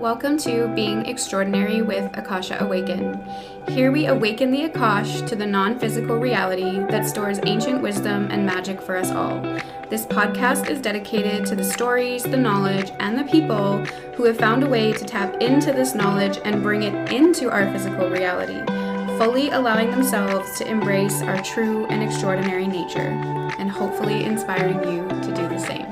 Welcome to Being Extraordinary with Akasha Awaken. Here we awaken the Akash to the non-physical reality that stores ancient wisdom and magic for us all. This podcast is dedicated to the stories, the knowledge, and the people who have found a way to tap into this knowledge and bring it into our physical reality, fully allowing themselves to embrace our true and extraordinary nature, and hopefully inspiring you to do the same.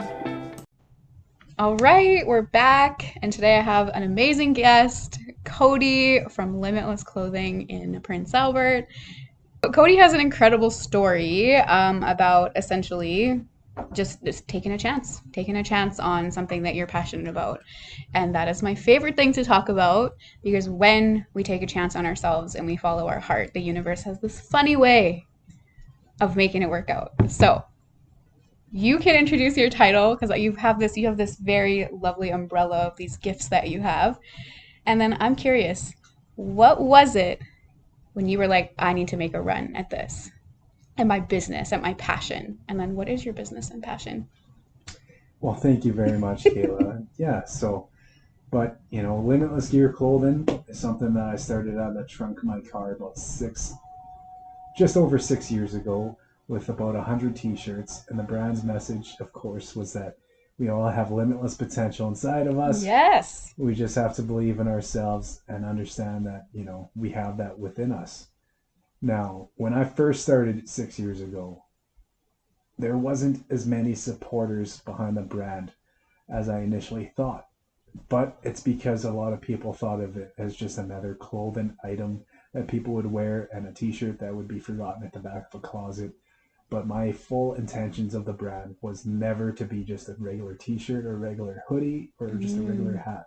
All right, we're back, and today I have an amazing guest, Cody from Limitless Clothing in Prince Albert. Cody has an incredible story about essentially just taking a chance on something that you're passionate about. And that is my favorite thing to talk about, because when we take a chance on ourselves and we follow our heart, the universe has this funny way of making it work out. So you can introduce your title, because you have this very lovely umbrella of these gifts that you have. And then I'm curious, what was it when you were like, I need to make a run at this, at my business, at my passion? And then what is your business and passion? Well, thank you very much, Kayla. Limitless Gear Clothing is something that I started on the trunk of my car just over 6 years ago, with about 100 t-shirts. And the brand's message, of course, was that we all have limitless potential inside of us. Yes. We just have to believe in ourselves and understand that, we have that within us. Now, when I first started 6 years ago, there wasn't as many supporters behind the brand as I initially thought. But it's because a lot of people thought of it as just another clothing item that people would wear and a t-shirt that would be forgotten at the back of a closet. But my full intentions of the brand was never to be just a regular t-shirt or a regular hoodie or just a regular hat.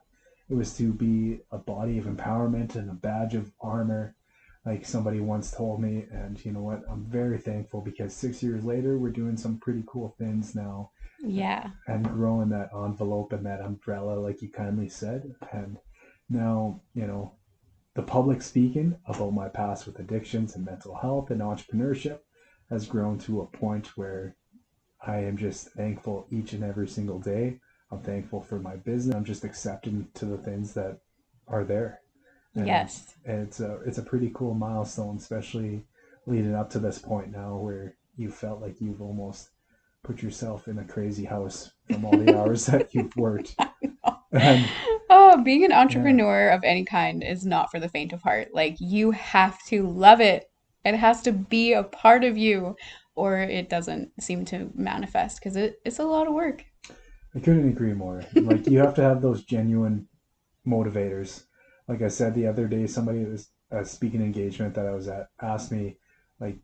It was to be a body of empowerment and a badge of honor, like somebody once told me. And you know what? I'm very thankful, because 6 years later, we're doing some pretty cool things now. Yeah. And growing that envelope and that umbrella, like you kindly said. And now, the public speaking about my past with addictions and mental health and entrepreneurship has grown to a point where I am just thankful each and every single day. I'm thankful for my business. I'm just accepting to the things that are there. And Yes. it's a pretty cool milestone, especially leading up to this point now, where you felt like you've almost put yourself in a crazy house from all the hours that you've worked. And Oh, being an yeah, entrepreneur of any kind is not for the faint of heart. Like, you have to love it. It has to be a part of you, or it doesn't seem to manifest, because it's a lot of work. I couldn't agree more. Like, you have to have those genuine motivators. Like I said the other day, somebody that was a speaking engagement that I was at asked me, like,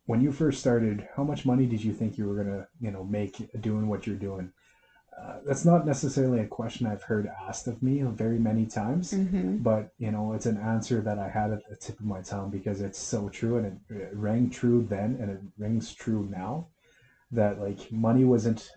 when you first started, how much money did you think you were gonna, make doing what you're doing? That's not necessarily a question I've heard asked of me very many times, Mm-hmm. but it's an answer that I had at the tip of my tongue, because it's so true, and it rang true then and it rings true now. That like money wasn't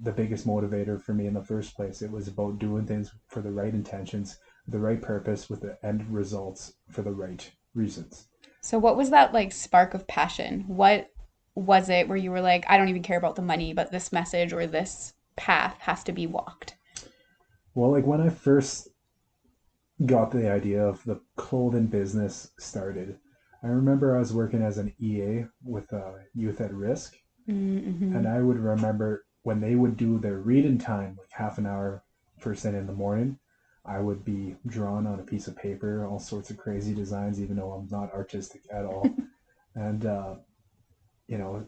the biggest motivator for me in the first place. It was about doing things for the right intentions, the right purpose, with the end results for the right reasons. So what was that like spark of passion? What was it where you were like, I don't even care about the money, but this message or this path has to be walked? Well, like when I first got the idea of the clothing business started, I remember I was working as an EA with Youth at Risk. Mm-hmm. And I would remember when they would do their reading time, like half an hour first thing in the morning, I would be drawn on a piece of paper, all sorts of crazy designs, even though I'm not artistic at all. And, you know,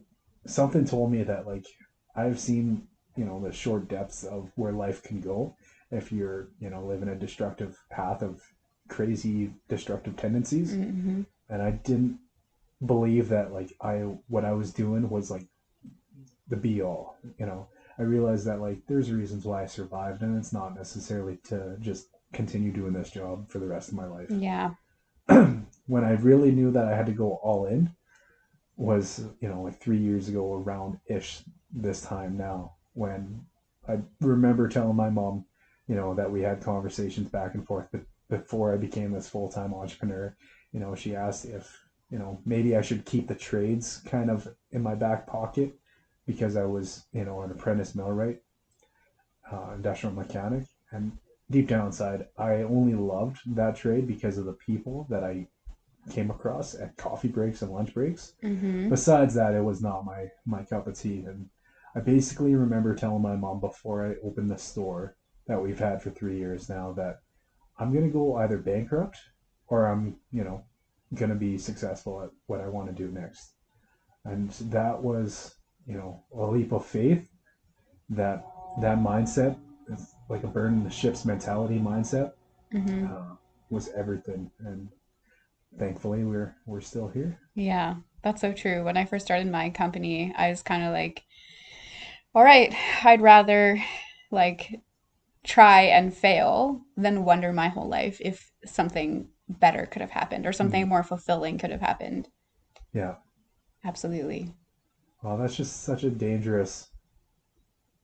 something told me that, like, I've seen, the short depths of where life can go if you're, living a destructive path of crazy destructive tendencies. Mm-hmm. And I didn't believe that, like, what I was doing was like the be all. I realized that, like, there's reasons why I survived, and it's not necessarily to just continue doing this job for the rest of my life. Yeah. When I really knew that I had to go all in was, like 3 years ago around ish this time now, when I remember telling my mom, that we had conversations back and forth, but before I became this full-time entrepreneur. She asked if, maybe I should keep the trades kind of in my back pocket, because I was, an apprentice millwright, industrial mechanic. And deep down inside, I only loved that trade because of the people that I came across at coffee breaks and lunch breaks. Mm-hmm. Besides that, it was not my cup of tea. And I basically remember telling my mom before I opened the store that we've had for 3 years now that I'm gonna go either bankrupt or I'm, gonna be successful at what I want to do next. And that was, a leap of faith. That that mindset, like a burn in the ships mentality mindset, Mm-hmm. uh, was everything. And thankfully, we're still here. Yeah, that's so true. When I first started my company, I was kind of like, all right, I'd rather like try and fail than wonder my whole life if something better could have happened or something Mm. more fulfilling could have happened. Yeah. Absolutely. Well, that's just such a dangerous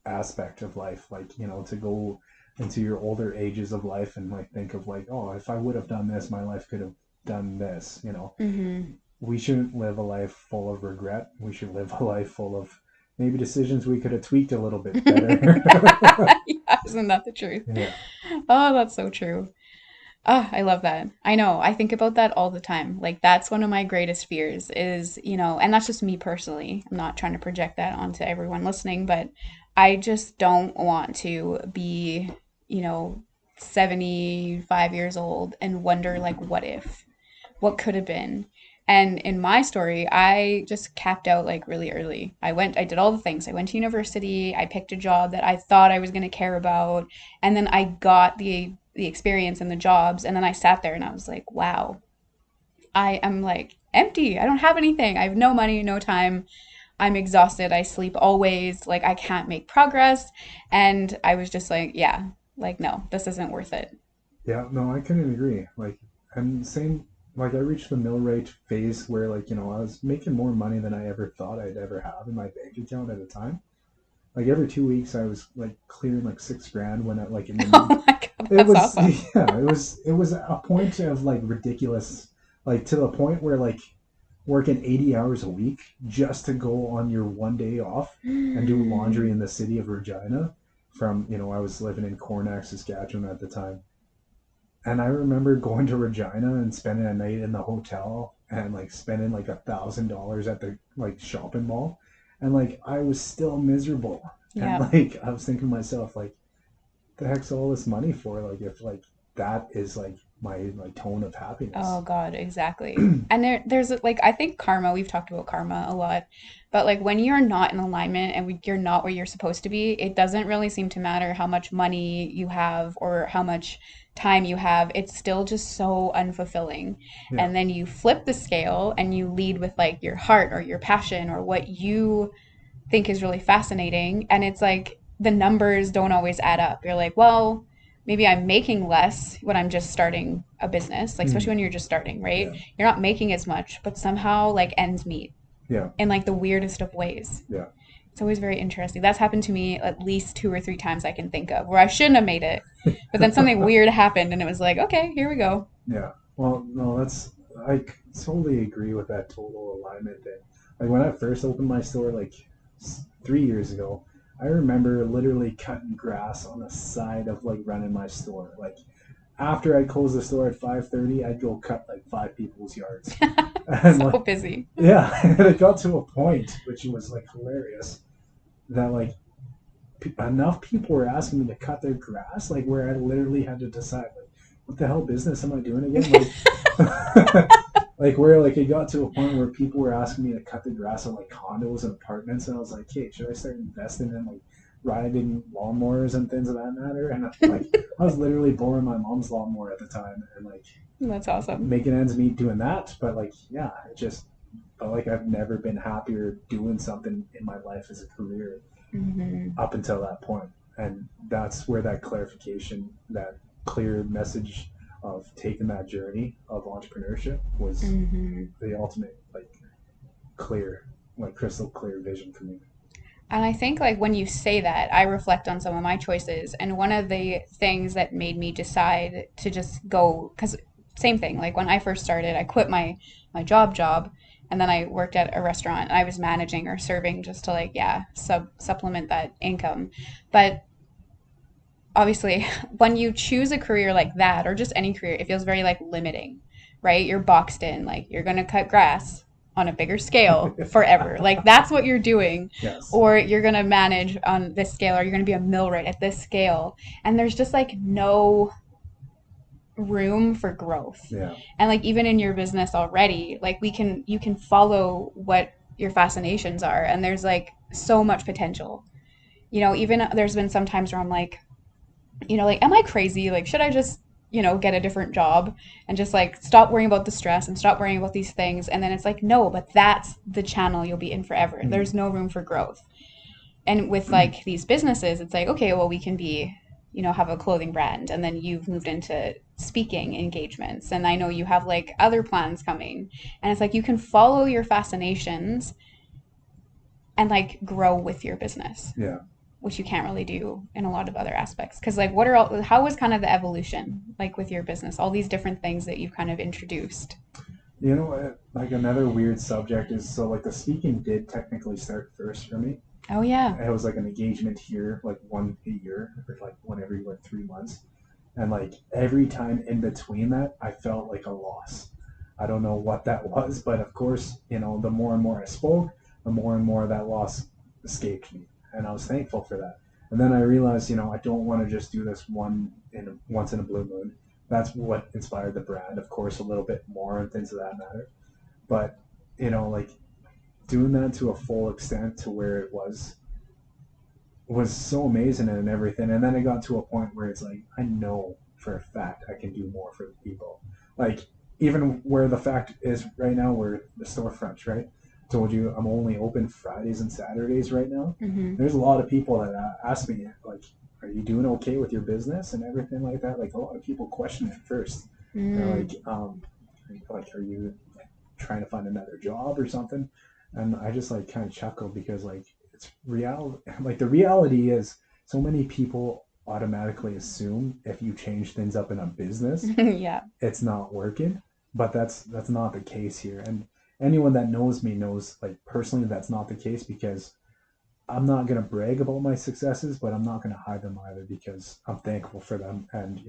aspect of life. Like, to go into your older ages of life and like think of like, oh, if I would have done this, my life could have done this. Mm-hmm. We shouldn't live a life full of regret. We should live a life full of maybe decisions we could have tweaked a little bit better. Yeah, isn't that the truth? Yeah. Oh, that's so true. Oh, I love that. I know. I think about that all the time. Like that's one of my greatest fears is, and that's just me personally. I'm not trying to project that onto everyone listening, but I just don't want to be, you know, 75 years old and wonder like what if? What could have been? And in my story, I just capped out like really early. I did all the things. I went to university, I picked a job that I thought I was going to care about, and then I got the experience and the jobs, and then I sat there and I was like, wow, I am like empty. I don't have anything. I have no money, no time. I'm exhausted. I sleep always. Like I can't make progress. And I was just like, yeah, like no, this isn't worth it. Yeah, no, I couldn't agree. Like, and same, like, I reached the mill rate phase where, like, I was making more money than I ever thought I'd ever have in my bank account at a time. Like, every 2 weeks, I was, like, clearing, like, 6 grand when I, like, in the, Oh my God, it that's was, awesome. yeah, it was a point of, like, ridiculous, like, to the point where, like, working 80 hours a week just to go on your one day off and do laundry in the city of Regina from, I was living in Cornack, Saskatchewan at the time. And I remember going to Regina and spending a night in the hotel and like spending like $1,000 at the like shopping mall. And like I was still miserable. And Yeah. like I was thinking to myself, like, the heck's all this money for? Like if like that is like my tone of Oh happiness. God, exactly. And there's like I think karma, we've talked about karma a lot, but like when you're not in alignment and you're not where you're supposed to be, it doesn't really seem to matter how much money you have or how much time you have. It's still just so unfulfilling. Yeah. And then you flip the scale and you lead with like your heart or your passion or what you think is really fascinating. And it's like the numbers don't always add up. You're like, well, maybe I'm making less when I'm just starting a business, like especially Mm. when you're just starting, right? Yeah. You're not making as much, but somehow like ends meet Yeah. in like the weirdest of ways. Yeah. It's always very interesting. That's happened to me at least 2 or 3 times I can think of where I shouldn't have made it, but then something weird happened and it was like, okay, here we go. Yeah. Well, no, I totally agree with that total alignment thing. Like when I first opened my store, like 3 years ago, I remember literally cutting grass on the side of like running my store. Like after I closed the store at 5:30, I'd go cut like five people's yards, and So like busy. yeah, and it got to a point which was like hilarious that like enough people were asking me to cut their grass, like where I literally had to decide, like, what the hell business am I doing again? Like, like where like it got to a point where people were asking me to cut the grass on like condos and apartments, and I was like, hey, should I start investing in like riding lawnmowers and things of that matter? And like, I was literally borrowing my mom's lawnmower at the time, and like That's awesome. making ends meet doing that. But like, yeah, it just felt like I've never been happier doing something in my life as a career Mm-hmm. up until that point. And that's where that clarification, that clear message of taking that journey of entrepreneurship was Mm-hmm. the ultimate, like, clear, like crystal clear vision for me. And I think like when you say that, I reflect on some of my choices. And one of the things that made me decide to just go, because same thing, like when I first started, I quit my job, and then I worked at a restaurant and I was managing or serving just to like, yeah, supplement that income. But obviously when you choose a career like that, or just any career, it feels very like limiting, right? You're boxed in, like you're going to cut grass on a bigger scale forever. Like that's what you're doing. Yes. Or you're going to manage on this scale, or you're going to be a millwright at this scale. And there's just like no room for growth. Yeah. And like even in your business already, like you can follow what your fascinations are, and there's like so much potential. Even there's been some times where I'm like, like, am I crazy? Like, should I just, get a different job and just like stop worrying about the stress and stop worrying about these things? And then it's like, no, but that's the channel you'll be in forever. There's no room for growth. And with like these businesses, it's like, okay, well, we can be, have a clothing brand. And then you've moved into speaking engagements. And I know you have like other plans coming. And it's like, you can follow your fascinations and like grow with your business, Yeah. which you can't really do in a lot of other aspects. Because like, how was kind of the evolution like with your business, all these different things that you've kind of introduced? You know, like another weird subject is, so like the speaking did technically start first for me. Oh yeah. It was like an engagement here, like one a year, or like one every like 3 months. And like every time in between that, I felt like a loss. I don't know what that was, but of course, the more and more I spoke, the more and more that loss escaped me. And I was thankful for that. And then I realized, I don't want to just do this once in a blue moon. That's what inspired the brand, of course, a little bit more and things of that matter. But, like doing that to a full extent to where it was so amazing and everything. And then it got to a point where it's like, I know for a fact I can do more for the people. Like, even where the fact is right now, where the storefronts, right? Told you I'm only open Fridays and Saturdays right now. Mm-hmm. There's a lot of people that ask me, like, are you doing okay with your business and everything like that? Like, a lot of people question it first. They're like, are you trying to find another job or something? And I just like kind of chuckle because like it's reality. Like the reality is, so many people automatically assume if you change things up in a business, Yeah. it's not working. But that's not the case here. And anyone that knows me knows, like personally, that's not the case, because I'm not gonna brag about my successes, but I'm not gonna hide them either, because I'm thankful for them. And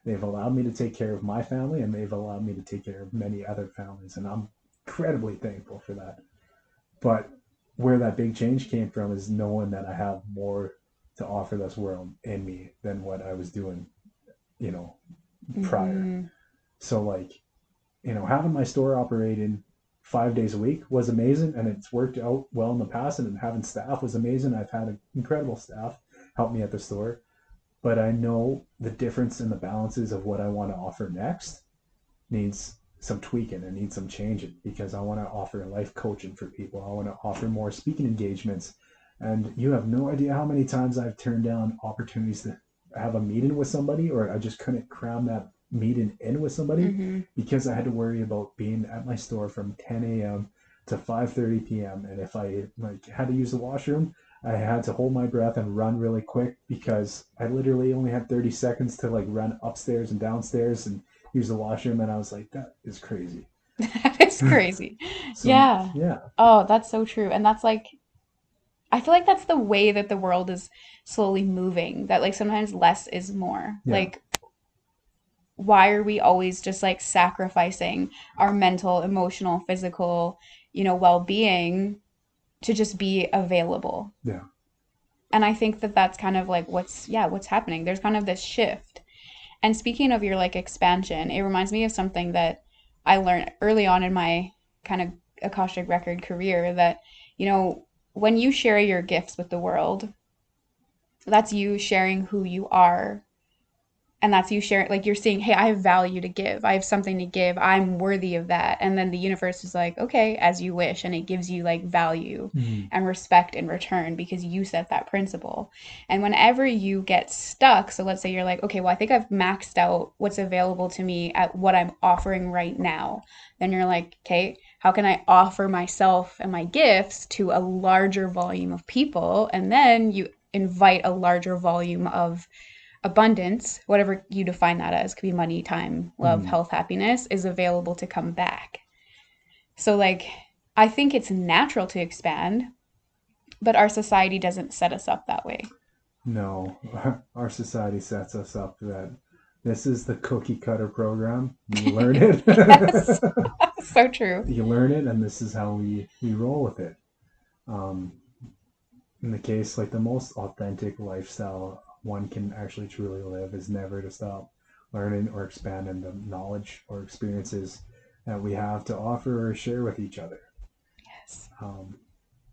they've allowed me to take care of my family, and they've allowed me to take care of many other families, and I'm incredibly thankful for that. But where that big change came from is knowing that I have more to offer this world in me than what I was doing, you know, prior. Mm-hmm. So like, having my store operating 5 days a week was amazing, and it's worked out well in the past. And having staff was amazing. I've had incredible staff help me at the store, but I know the difference in the balances of what I want to offer next needs some tweaking and needs some changing, because I want to offer life coaching for people. I want to offer more speaking engagements. And you have no idea how many times I've turned down opportunities to have a meeting with somebody, or I just couldn't cram that meeting in with somebody Mm-hmm. because I had to worry about being at my store from 10 a.m. to 5:30 p.m. And if I like had to use the washroom, I had to hold my breath and run really quick, because I literally only had 30 seconds to like run upstairs and downstairs and use the washroom. And I was like, that is crazy. That is crazy. So Yeah. yeah. Oh, that's so true. And that's like, I feel like that's the way that the world is slowly moving, that like sometimes less is more. Yeah. Like, why are we always just like sacrificing our mental, emotional, physical, well-being to just be available? Yeah. And I think that that's kind of like what's happening. There's kind of this shift. And speaking of your like expansion, it reminds me of something that I learned early on in my kind of Akashic record career, that, when you share your gifts with the world, that's you sharing who you are. And that's you sharing, like you're saying, hey, I have value to give. I have something to give. I'm worthy of that. And then the universe is like, okay, as you wish. And it gives you like value Mm-hmm. and respect in return, because you set that principle. And whenever you get stuck, so let's say you're like, okay, well, I think I've maxed out what's available to me at what I'm offering right now. Then you're like, okay, how can I offer myself and my gifts to a larger volume of people? And then you invite a larger volume of abundance, whatever you define that as, could be money, time, love, Mm-hmm. health, happiness, is available to come back. So, like, I think it's natural to expand, but our society doesn't set us up that way. No, our society sets us up that this is the cookie cutter program. You learn Yes. it. So true. You learn it, and this is how we roll with it. Um, in the case, like the most authentic lifestyle one can actually truly live is never to stop learning or expanding the knowledge or experiences that we have to offer or share with each other. Yes. Um,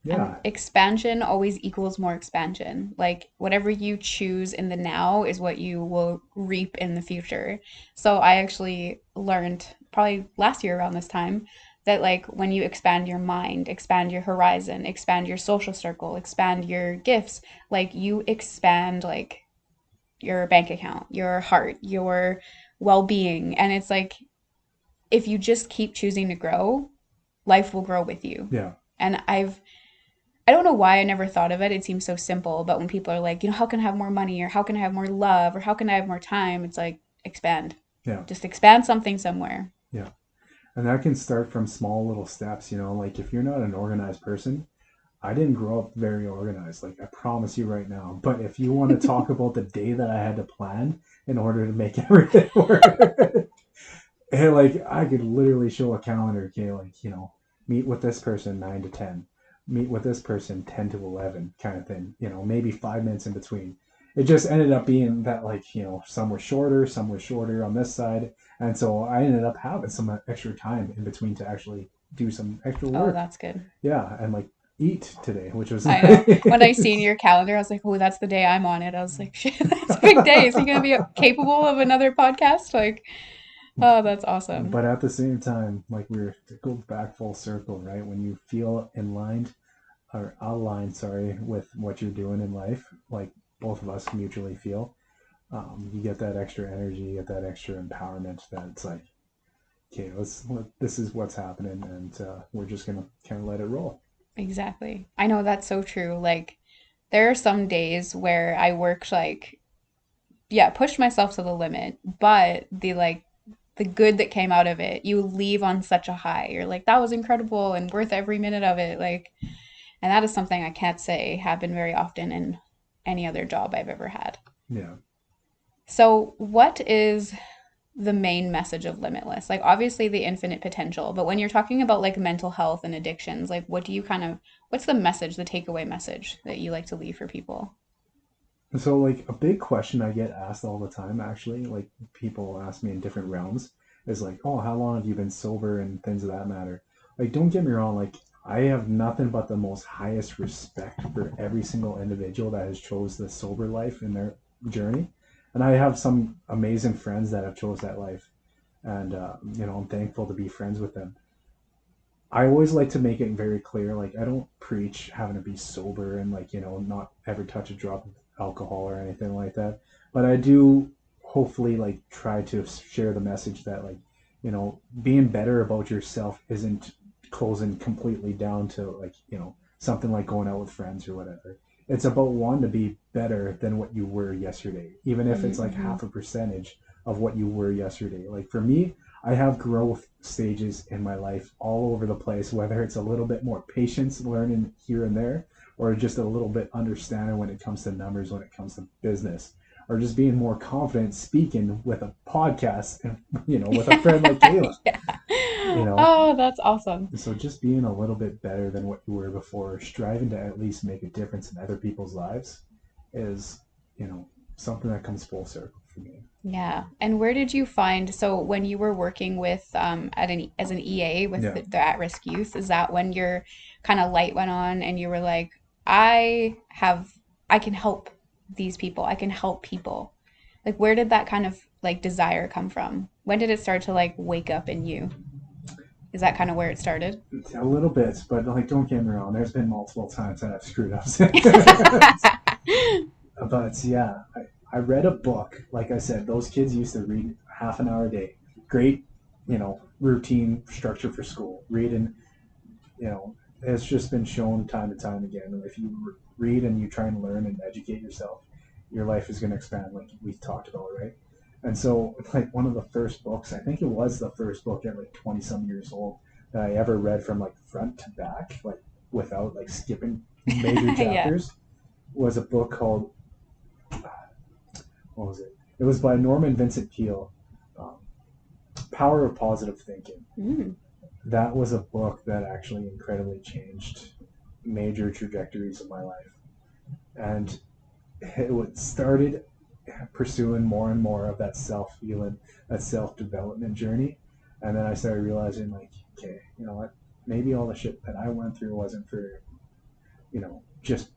And yeah, expansion always equals more expansion. Like whatever you choose in the now is what you will reap in the future. So I actually learned probably last year around this time that like when you expand your mind, expand your horizon, expand your social circle, expand your gifts, like you expand like your bank account, your heart, your well-being. And it's like if you just keep choosing to grow, life will grow with you. yeah, And I don't know why I never thought of it. It seems so simple, but when people are like, how can I have more money or how can I have more love or how can I have more time? It's like expand. yeah, Just expand something somewhere. yeah. And that can start from small little steps, like if you're not an organized person, I didn't grow up very organized, like I promise you right now. But if you want to talk about the day that I had to plan in order to make everything work, and like I could literally show a calendar, okay, like, meet with this person 9 to 10, meet with this person 10 to 11 kind of thing, maybe 5 minutes in between. It just ended up being that, like, some were shorter on this side. And so I ended up having some extra time in between to actually do some extra Oh, work. that's good. Yeah. And like eat today, which was I know. When I seen nice. your calendar, I was like, oh, that's the day I'm on it. I was like, shit, that's a big day. Is he going to be capable of another podcast? Like, oh, that's awesome. But at the same time, like it goes back full circle, right? When you feel in line or aligned, sorry, with what you're doing in life, like both of us mutually feel, you get that extra energy, you get that extra empowerment that it's like, okay, this is what's happening, and we're just gonna kind of let it roll. Exactly. I know that's so true. Like, there are some days where I worked like, yeah, pushed myself to the limit, but the good that came out of it, you leave on such a high. You're like, that was incredible and worth every minute of it. Like, and that is something I can't say happened very often in any other job I've ever had. Yeah. So, what is the main message of Limitless? Like, obviously, the infinite potential, but when you're talking about like mental health and addictions, like, what's the message, the takeaway message that you like to leave for people? So like a big question I get asked all the time, actually, like people ask me in different realms, is like, oh, how long have you been sober and things of that matter. Like, don't get me wrong, like I have nothing but the most highest respect for every single individual that has chose the sober life in their journey. And I have some amazing friends that have chose that life. And I'm thankful to be friends with them. I always like to make it very clear, like I don't preach having to be sober and, like, not ever touch a drop of alcohol or anything like that. But I do hopefully like try to share the message that, like, being better about yourself isn't closing completely down to, like, something like going out with friends or whatever. It's about one to be better than what you were yesterday, even if it's like Mm-hmm. half a percentage of what you were yesterday. Like for me, I have growth stages in my life all over the place, whether it's a little bit more patience learning here and there, or just a little bit understanding when it comes to numbers, when it comes to business, or just being more confident speaking with a podcast and, with a friend like Kayla, Yeah. you know. Oh, that's awesome. So just being a little bit better than what you were before, striving to at least make a difference in other people's lives is, something that comes full circle for me. Yeah. And where did you find, so when you were working with as an EA with Yeah. the at-risk youth, is that when your kind of light went on and you were like, I have I can help these people. I can help people. Like where did that kind of like desire come from? When did it start to like wake up in you? Is that kind of where it started? A little bit, but like, don't get me wrong. There's been multiple times that I've screwed up. But yeah, I read a book. Like I said, those kids used to read half an hour a day. Great, routine structure for school. Reading, it's just been shown time and time again. If you read and you try and learn and educate yourself, your life is going to expand, like we talked about, right? And so, like, one of the first books, I think it was the first book at like 20 some years old that I ever read from like front to back, like without like skipping major Yeah. chapters, was a book called what was it? It was by Norman Vincent Peale, um, Power of Positive Thinking. That was a book that actually incredibly changed major trajectories of my life. And it started pursuing more and more of that self-healing, that self-development journey. And then I started realizing, like, okay, you know what? Maybe all the shit that I went through wasn't for, just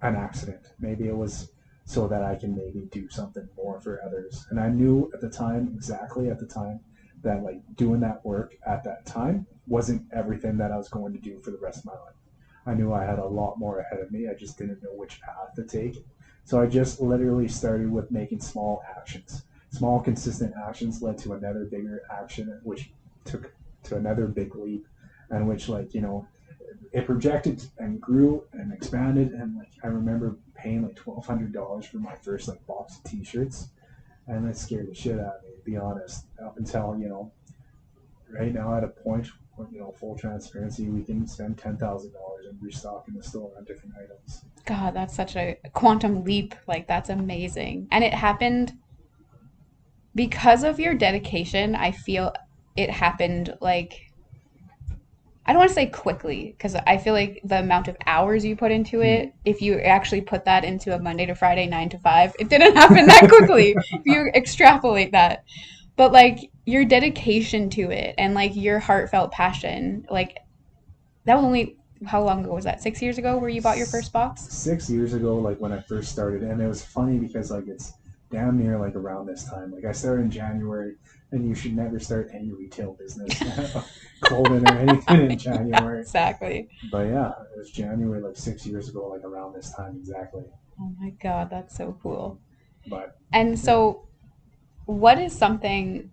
an accident. Maybe it was so that I can maybe do something more for others. And I knew exactly at the time, that like doing that work at that time wasn't everything that I was going to do for the rest of my life. I knew I had a lot more ahead of me. I just didn't know which path to take. So I just literally started with making small actions. Small, consistent actions led to another bigger action, which took to another big leap, and which, like, it projected and grew and expanded. And like I remember paying like $1,200 for my first like box of T-shirts, and that scared the shit out of me, to be honest. Up until right now, at a point where, full transparency, we can spend $10,000 and restock in the store on different items. God, that's such a quantum leap. Like, that's amazing. And it happened because of your dedication. I feel it happened like, I don't want to say quickly, because I feel like the amount of hours you put into it, if you actually put that into a Monday to Friday, 9 to 5, it didn't happen that quickly. If you extrapolate that. But like your dedication to it and like your heartfelt passion, like that was only, how long ago was that? 6 years ago where you bought your first box? 6 years ago, like when I first started. And it was funny because like it's damn near like around this time. Like I started in January, and you should never start any retail business, clothing or anything in January. Exactly. But yeah, it was January like 6 years ago, like around this time exactly. Oh my God, that's so cool. But And yeah. so, what is something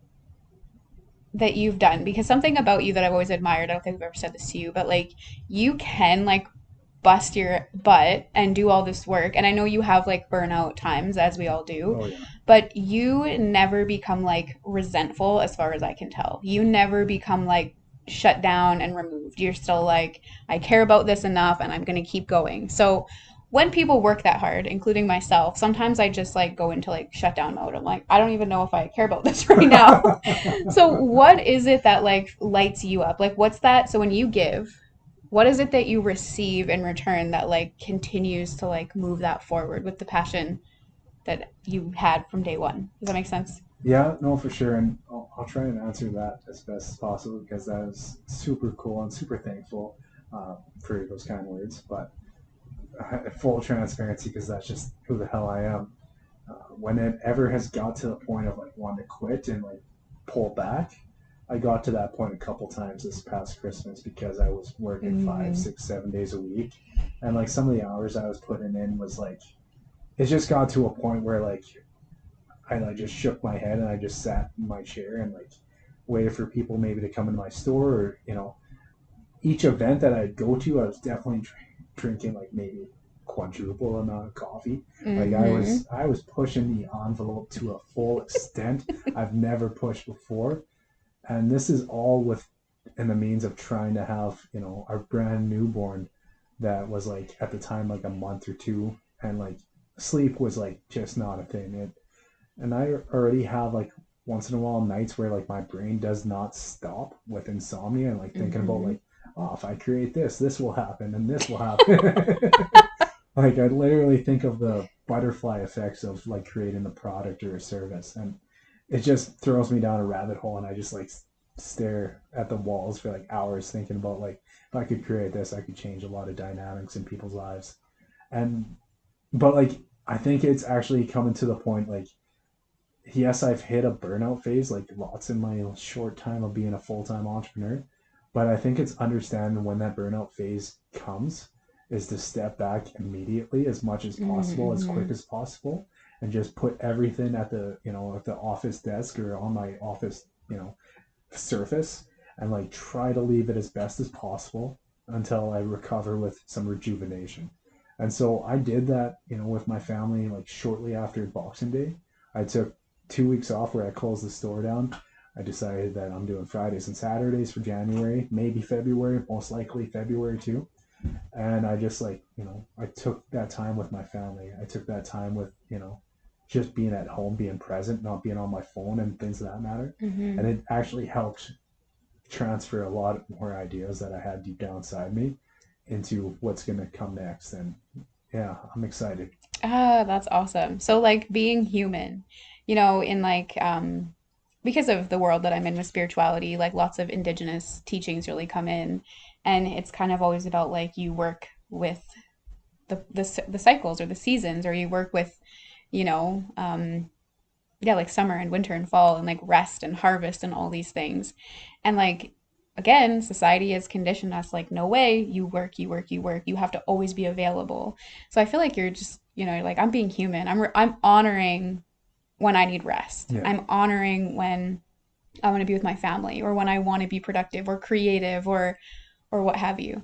that you've done? Because something about you that I've always admired, I don't think I've ever said this to you, but like you can like bust your butt and do all this work. And I know you have like burnout times, as we all do, Oh yeah. but you never become like resentful, as far as I can tell. You never become like shut down and removed. You're still like, I care about this enough and I'm going to keep going. So when people work that hard, including myself, sometimes I just like go into like shutdown mode. I'm like, I don't even know if I care about this right now. So what is it that like lights you up? Like what's that? So when you give, what is it that you receive in return that like continues to like move that forward with the passion that you had from day one? Does that make sense? Yeah, no, for sure. And I'll try and answer that as best as possible, because that is super cool and super thankful for those kind words. But full transparency, because that's just who the hell I am. When it ever has got to the point of like wanting to quit and like pull back, I got to that point a couple times this past Christmas, because I was working 5, 6, 7 days a week, and like some of the hours I was putting in was like, it just got to a point where like I just shook my head and I just sat in my chair and like waited for people maybe to come into my store, or each event that I'd go to, I was definitely drinking like maybe quadruple amount of coffee. Like I was pushing the envelope to a full extent I've never pushed before. And this is all with in the means of trying to have, our brand newborn that was like at the time like a month or two, and like sleep was like just not a thing. And I already have like once in a while nights where like my brain does not stop with insomnia, and like thinking about like, oh, if I create this, this will happen and this will happen. Like I literally think of the butterfly effects of like creating a product or a service, and it just throws me down a rabbit hole, and I just like stare at the walls for like hours thinking about like, if I could create this, I could change a lot of dynamics in people's lives. And but like I think it's actually coming to the point like, yes, I've hit a burnout phase, like lots in my short time of being a full-time entrepreneur. But I think it's understanding when that burnout phase comes is to step back immediately, as much as possible, as quick as possible, and just put everything at the office desk or on my office, surface, and like try to leave it as best as possible until I recover with some rejuvenation. And so I did that, with my family, like shortly after Boxing Day. I took 2 weeks off where I closed the store down. I decided that I'm doing Fridays and Saturdays for January, maybe February, most likely February too. And I just like, I took that time with my family. I took that time with, just being at home, being present, not being on my phone and things of that matter. Mm-hmm. And it actually helped transfer a lot more ideas that I had deep down inside me into what's going to come next. And yeah, I'm excited. Ah, that's awesome. So like being human, in like because of the world that I'm in with spirituality, like lots of indigenous teachings really come in, and it's kind of always about like you work with the cycles or the seasons, or you work with, you know, yeah, like summer and winter and fall and like rest and harvest and all these things. And like again, society has conditioned us like no way, you work, you work, you work. You have to always be available. So I feel like you're just, like I'm being human. I'm honoring when I need rest. Yeah. I'm honoring when I want to be with my family or when I want to be productive or creative or what have you,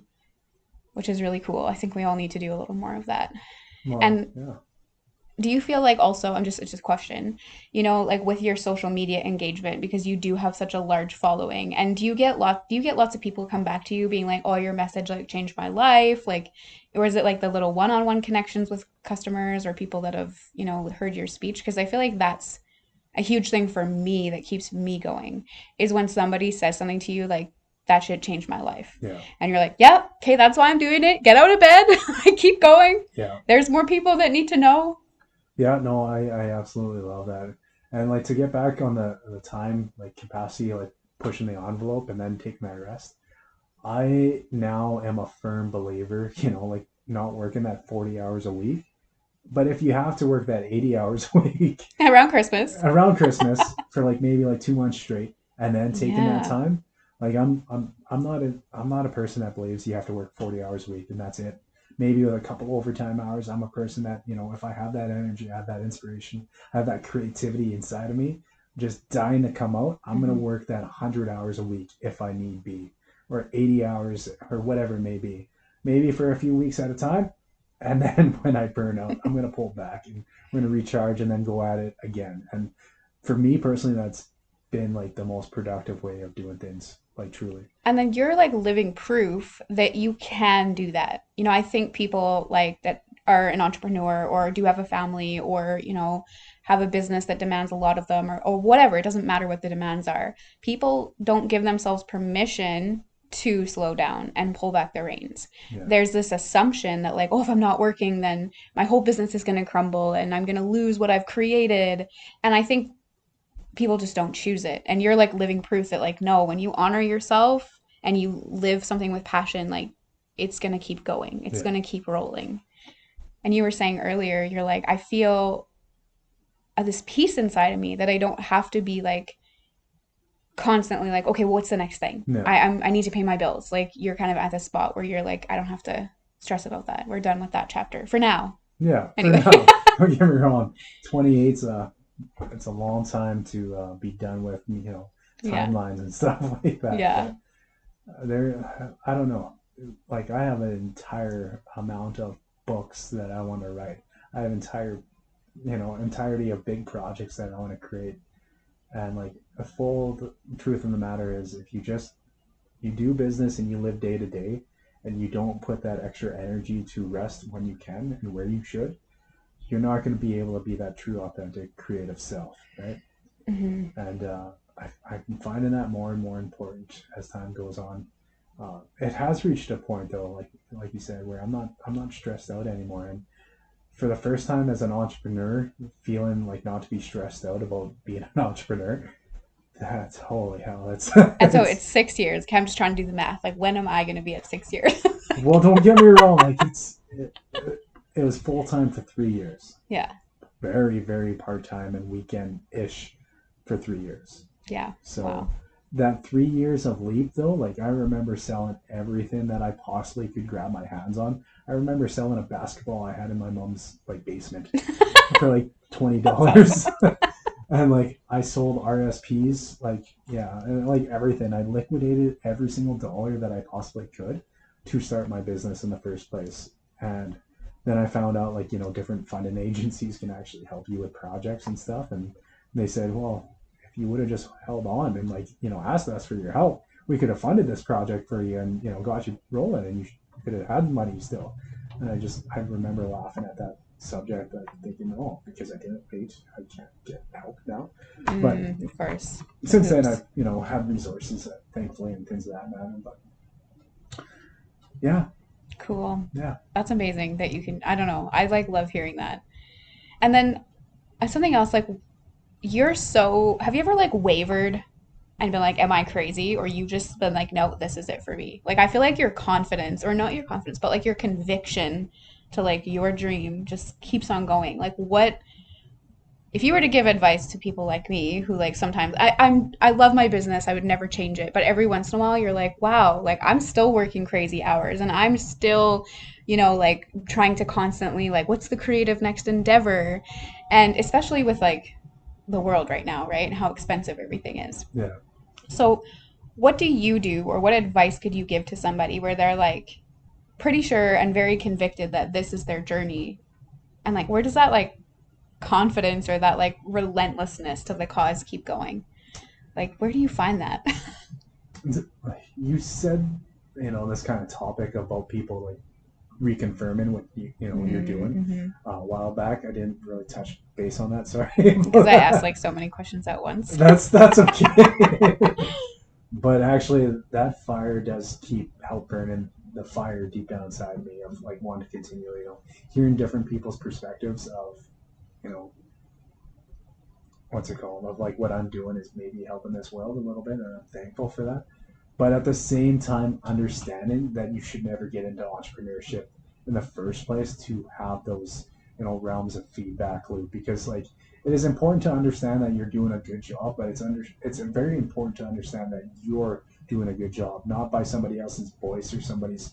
which is really cool. I think we all need to do a little more of that. Well, And yeah. do you feel like also, it's just a question, like with your social media engagement, because you do have such a large following, and do you get lots of people come back to you being like, oh, your message like changed my life, like, or is it like the little one-on-one connections with customers or people that have, heard your speech? Because I feel like that's a huge thing for me that keeps me going, is when somebody says something to you like, that shit changed my life. Yeah. And you're like, yep, okay, that's why I'm doing it. Get out of bed. Keep going. Yeah. There's more people that need to know. Yeah, no, I absolutely love that. And like to get back on the time like capacity, like pushing the envelope and then taking my rest. I now am a firm believer, like not working that 40 hours a week. But if you have to work that 80 hours a week Around Christmas. around Christmas for like maybe like 2 months straight and then taking that Yeah. time, like I'm not a person that believes you have to work 40 hours a week and that's it. Maybe with a couple overtime hours, I'm a person that, if I have that energy, I have that inspiration, I have that creativity inside of me, just dying to come out, I'm going to Hmm. work that 100 hours a week if I need be, or 80 hours or whatever it may be. Maybe for a few weeks at a time. And then when I burn out, I'm going to pull back and I'm going to recharge and then go at it again. And for me personally, that's been like the most productive way of doing things, like truly. And then you're like living proof that you can do that. I think people like that are an entrepreneur or do have a family or, have a business that demands a lot of them or whatever. It doesn't matter what the demands are. People don't give themselves permission to slow down and pull back the reins. Yeah. There's this assumption that, like, oh, if I'm not working, then my whole business is going to crumble and I'm going to lose what I've created. And I think people just don't choose it. And you're like living proof that, like, no, when you honor yourself and you live something with passion, like, it's going to keep going, it's Yeah. going to keep rolling. And you were saying earlier, you're like, I feel this peace inside of me that I don't have to be like constantly like, okay, well, what's the next thing? No. I need to pay my bills. Like, you're kind of at this spot where you're like, I don't have to stress about that. We're done with that chapter for now. Yeah. For Anyway. now, don't get me wrong. 28's it's a long time to be done with, Yeah. timelines and stuff like that. Yeah. But I don't know. Like I have an entire amount of books that I want to write. I have entirety of big projects that I want to create. And like the full truth of the matter is, if you do business and you live day to day, and you don't put that extra energy to rest when you can and where you should, you're not going to be able to be that true, authentic, creative self, right? Hmm. And I'm finding that more and more important as time goes on. It has reached a point though, like you said, where I'm not stressed out anymore. And for the first time as an entrepreneur, feeling like not to be stressed out about being an entrepreneur, that's holy hell. That's And so it's it's 6 years. Okay, I'm just trying to do the math. Like, when am I going to be at 6 years? well, don't get me wrong. Like it was full time for 3 years, Yeah. very very part time and weekend ish for 3 years. Yeah. So Wow. that 3 years of leap though, like I remember selling everything that I possibly could grab my hands on. I remember selling a basketball I had in my mom's like basement for like That's $20. awesome. And like I sold RSPs, like yeah, and like everything. I liquidated every single dollar that I possibly could to start my business in the first place. And then I found out like, different funding agencies can actually help you with projects and stuff. And they said, well, if you would have just held on and like, asked us for your help, we could have funded this project for you and, got you rolling and you could have had money still. And I remember laughing at that subject, I'm thinking, oh, because I didn't wait, I can't get help now. But Of course. since then, I've had resources, thankfully, and things of that matter. But yeah, Cool. yeah. That's amazing that you can, I don't know. I like love hearing that. And then something else, like have you ever like wavered and been like, am I crazy? Or you just been like, no, this is it for me. Like, I feel like your confidence, or not your confidence, but like your conviction to like your dream just keeps on going. Like, what, if you were to give advice to people like me who like sometimes I love my business, I would never change it, but every once in a while you're like, wow, like I'm still working crazy hours and I'm still, like trying to constantly like, what's the creative next endeavor? And especially with like the world right now, right? And how expensive everything is. Yeah. So what do you do, or what advice could you give to somebody where they're like pretty sure and very convicted that this is their journey? And like, where does that like confidence or that like relentlessness to the cause keep going? Like, where do you find that? You said, this kind of topic about people like reconfirming what what you're doing. A while back, I didn't really touch base on that. Sorry, Because I asked like so many questions at once. That's okay. But actually, that fire does help burning the fire deep down inside me of like wanting to continue. Hearing different people's perspectives of, what's it called, of like what I'm doing is maybe helping this world a little bit, and I'm thankful for that. But at the same time, understanding that you should never get into entrepreneurship in the first place to have those realms of feedback loop, because like it is important to understand that you're doing a good job, but it's very important to understand that you're doing a good job, not by somebody else's voice or somebody's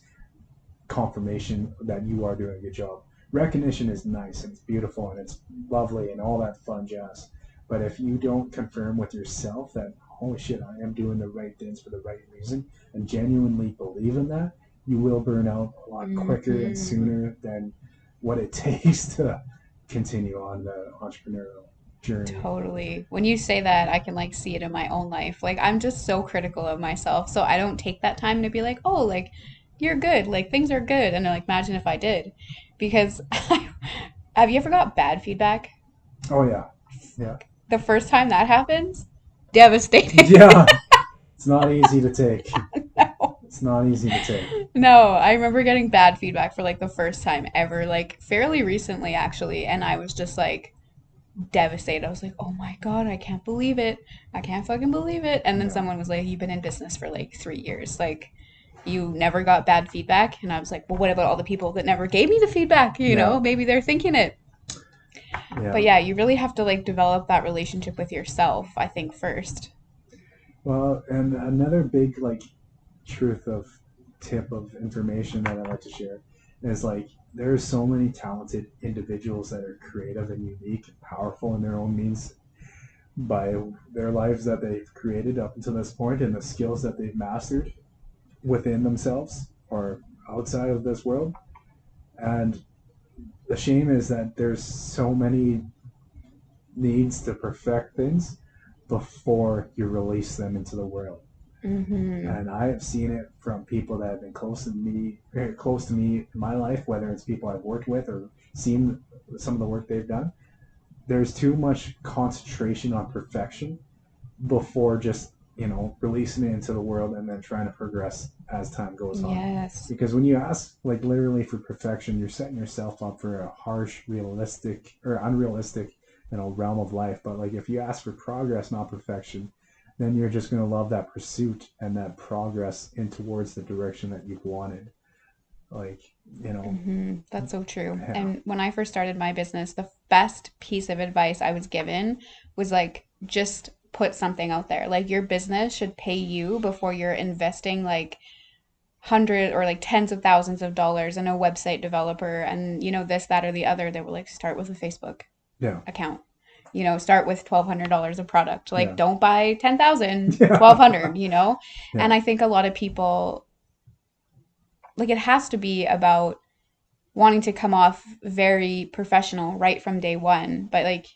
confirmation that you are doing a good job. Recognition is nice and it's beautiful and it's lovely and all that fun jazz. But if you don't confirm with yourself that, holy shit, I am doing the right things for the right reason, and genuinely believe in that, you will burn out a lot quicker and sooner than what it takes to continue on the entrepreneurial journey. Totally. When you say that, I can like see it in my own life. Like I'm just so critical of myself, so I don't take that time to be like, "Oh, like you're good. Like things are good." And like imagine if I did. Because have you ever got bad feedback? Oh yeah, yeah, The first time that happens, devastating. yeah. It's not easy to take. No. It's not easy to take. No, I remember getting bad feedback for like the first time ever, like fairly recently actually, and I was just like devastated. I was like, "Oh my God, I can't believe it. I can't fucking believe it." And then Yeah. someone was like, "You've been in business for like 3 years. Like, you never got bad feedback." And I was like, "Well, what about all the people that never gave me the feedback? Yeah. Maybe they're thinking it." But Yeah. yeah, you really have to like develop that relationship with yourself, I think, first. Well, and another big like truth of tip of information that I like to share is like there's so many talented individuals that are creative and unique, powerful in their own means by their lives that they've created up until this point and the skills that they've mastered within themselves or outside of this world. And the shame is that there's so many needs to perfect things before you release them into the world. And I have seen it from people that have been close to me in my life, whether it's people I've worked with or seen some of the work they've done. There's too much concentration on perfection before just releasing it into the world and then trying to progress as time goes on. Yes. Because when you ask like literally for perfection, you're setting yourself up for a harsh, realistic or unrealistic realm of life. But like if you ask for progress, not perfection, then you're just going to love that pursuit and that progress in towards the direction that you've wanted. Like, That's so true. yeah, And when I first started my business, the best piece of advice I was given was like, just put something out there. Like, your business should pay you before you're investing like hundred or like tens of thousands of dollars in a website developer and, this, that, or the other. They were like, start with a Facebook yeah, account. Start with $1,200 of product. Like, yeah, don't buy 10,000, yeah, 1,200, And yeah, I think a lot of people, like, it has to be about wanting to come off very professional right from day one. But like,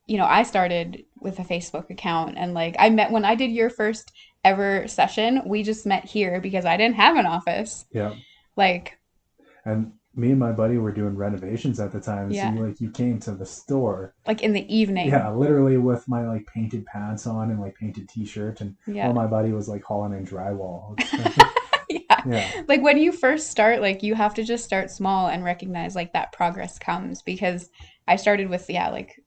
I started with a Facebook account and like when I did your first ever session, we just met here because I didn't have an office. yeah. Like, And me and my buddy were doing renovations at the time. So Yeah. you came to the store, Like in the evening. yeah, literally with my like painted pants on and like painted t-shirt, and Yeah. while my buddy was like hauling in drywall. Yeah. Yeah, Like when you first start, like you have to just start small and recognize like that progress comes, because I started with, yeah, like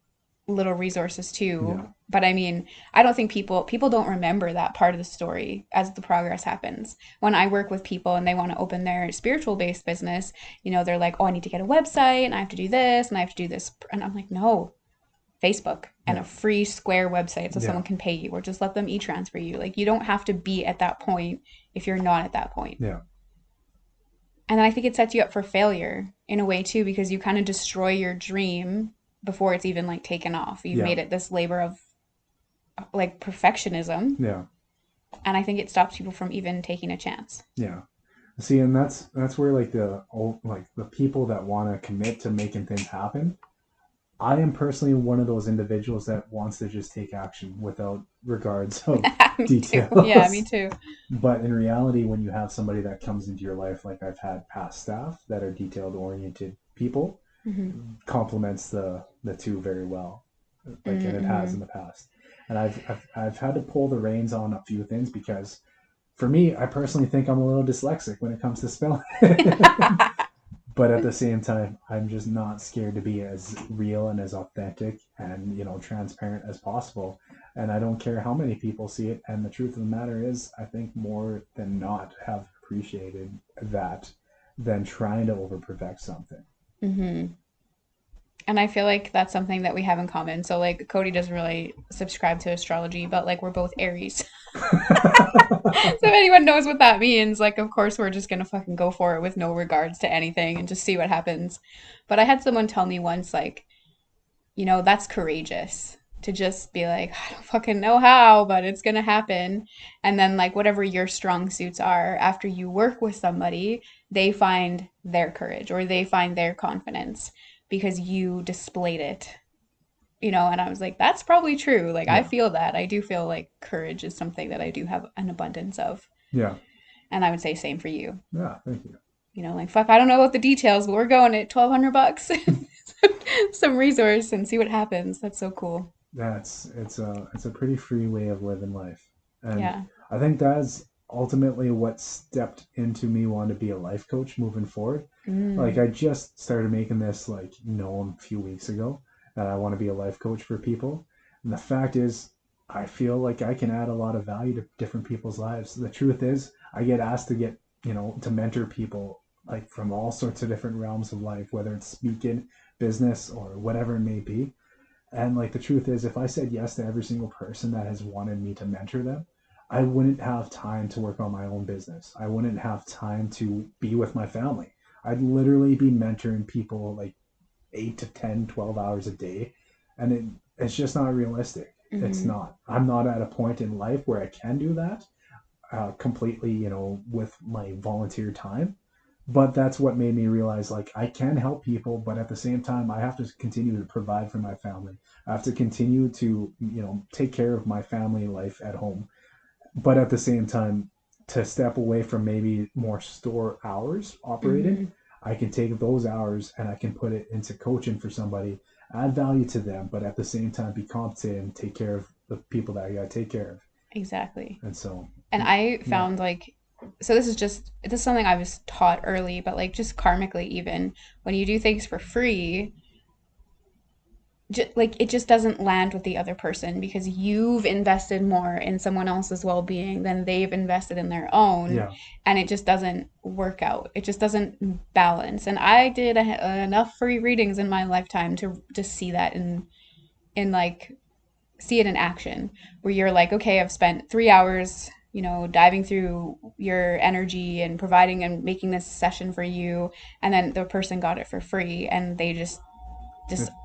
little resources yeah, too. But I mean, I don't think people don't remember that part of the story as the progress happens. When I work with people and they want to open their spiritual based business, they're like, "Oh, I need to get a website and I have to do this and I have to do this." And I'm like, "No, Facebook and a yeah, free Square website so yeah, someone can pay you, or just let them e-transfer you." Like you don't have to be at that point if you're not at that point. yeah, And then I think it sets you up for failure in a way too, because you kind of destroy your dream before it's even like taken off. You've yeah, made it this labor of like perfectionism, yeah, and I think it stops people from even taking a chance. yeah. See, and that's where like the people that want to commit to making things happen. I am personally one of those individuals that wants to just take action without regards of Me too. Yeah, me details. too. But in reality, when you have somebody that comes into your life, like I've had past staff that are detailed oriented people, Mm-hmm. complements the two very well, like and it has Mm-hmm. in the past. And I've had to pull the reins on a few things because for me, I personally think I'm a little dyslexic when it comes to spelling. But at the same time, I'm just not scared to be as real and as authentic and transparent as possible. And I don't care how many people see it. And the truth of the matter is, I think more than not have appreciated that than trying to over perfect something. Mm-hmm. And I feel like that's something that we have in common. So like Cody doesn't really subscribe to astrology, but like we're both Aries. So if anyone knows what that means, like of course we're just gonna fucking go for it with no regards to anything and just see what happens. But I had someone tell me once, like, that's courageous to just be like, I don't fucking know how, but it's gonna happen. And then like whatever your strong suits are, after you work with somebody, they find their courage or they find their confidence because you displayed it. And I was like, that's probably true. Like I Yeah. feel that. I do feel like courage is something that I do have an abundance of. Yeah. And I would say same for you. Yeah. Thank you. Like fuck, I don't know about the details, but we're going at $1,200, some resource, and see what happens. That's so cool. It's a pretty free way of living life. And Yeah. I think that's ultimately what stepped into me wanting to be a life coach moving forward. Like Mm. I just started making this like known a few weeks ago that I want to be a life coach for people. And the fact is I feel like I can add a lot of value to different people's lives. The truth is I get asked to to mentor people like from all sorts of different realms of life, whether it's speaking, business, or whatever it may be. And like the truth is, if I said yes to every single person that has wanted me to mentor them, I wouldn't have time to work on my own business. I wouldn't have time to be with my family. I'd literally be mentoring people like 8 to 10, 12 hours a day. And it's just not realistic. It's Mm-hmm. not. I'm not at a point in life where I can do that completely, with my volunteer time. But that's what made me realize like I can help people, but at the same time, I have to continue to provide for my family. I have to continue to, take care of my family life at home. But at the same time, to step away from maybe more store hours operating, Mm-hmm. I can take those hours and I can put it into coaching for somebody, add value to them, but at the same time be competent and take care of the people that I got to take care of. Exactly. And so, And I yeah, found like, so this is something I was taught early, but like just karmically, even when you do things for free, like it just doesn't land with the other person because you've invested more in someone else's well-being than they've invested in their own, yeah, and it just doesn't work out. It just doesn't balance. And I did enough free readings in my lifetime to just see that in like see it in action, where you're like, okay, I've spent 3 hours, diving through your energy and providing and making this session for you, and then the person got it for free, and they just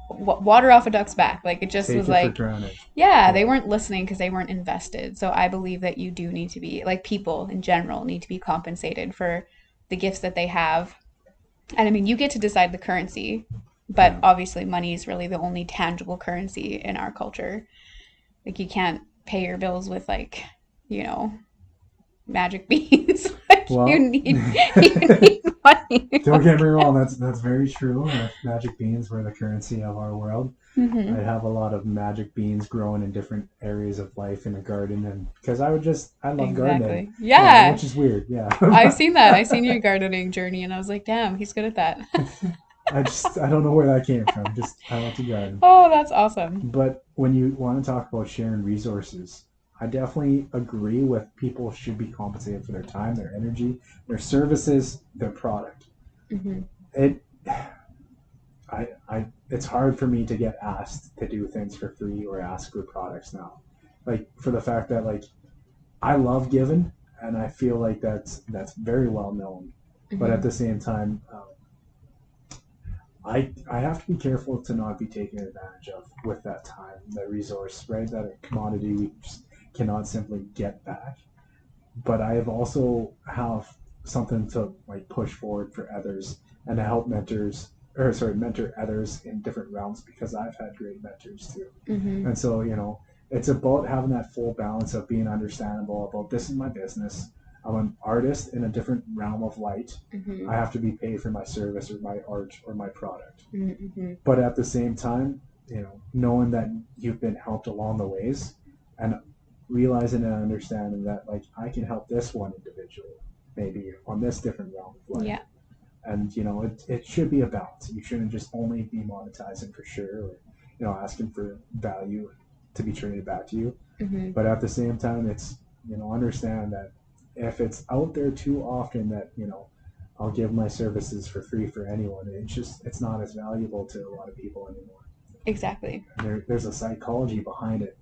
water off a duck's back. Like it just take was it for like, granted. yeah, they Yeah, weren't listening because they weren't invested. So I believe that you do need to be like people in general need to be compensated for the gifts that they have. And I mean, you get to decide the currency, but yeah, obviously money is really the only tangible currency in our culture. Like you can't pay your bills with like, you know, magic beans. Well, you need money. don't get me wrong. That's very true. If magic beans were the currency of our world, Mm-hmm. I'd have a lot of magic beans growing in different areas of life in a garden, and because I love gardening. Exactly. Yeah. Which is weird. Yeah. I've seen that. I've seen your gardening journey, and I was like, damn, he's good at that. I don't know where that came from. Just I like to garden. Oh, that's awesome. But when you want to talk about sharing resources, I definitely agree with people should be compensated for their time, their energy, their services, their product. Mm-hmm. It it's hard for me to get asked to do things for free or ask for products now. Like for the fact that like I love giving and I feel like that's very well known. Mm-hmm. But at the same time, I have to be careful to not be taken advantage of with that time, that resource, right? That a commodity we just cannot simply get back. But I have also have something to like push forward for others and to help mentor others in different realms because I've had great mentors too. Mm-hmm. And so, it's about having that full balance of being understandable about this is my business. I'm an artist in a different realm of light. Mm-hmm. I have to be paid for my service or my art or my product. Mm-hmm. But at the same time, knowing that you've been helped along the ways and realizing and understanding that like I can help this one individual maybe on this different realm of life. Yeah. And it should be a balance. You shouldn't just only be monetizing for sure or asking for value to be traded back to you. Mm-hmm. But at the same time, it's understand that if it's out there too often that I'll give my services for free for anyone, it's not as valuable to a lot of people anymore. Exactly. There's a psychology behind it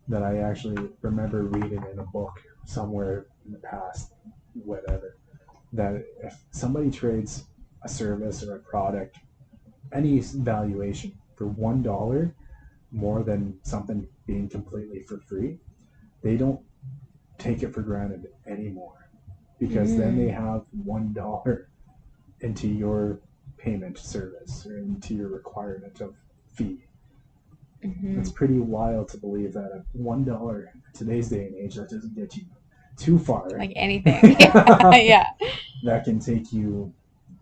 that I actually remember reading in a book somewhere in the past, whatever, that if somebody trades a service or a product, any valuation for $1 more than something being completely for free, they don't take it for granted anymore because then they have $1 into your payment service or into your requirement of fee. Mm-hmm. It's pretty wild to believe that at $1 in today's day and age, that doesn't get you too far. Like anything. Yeah. That can take you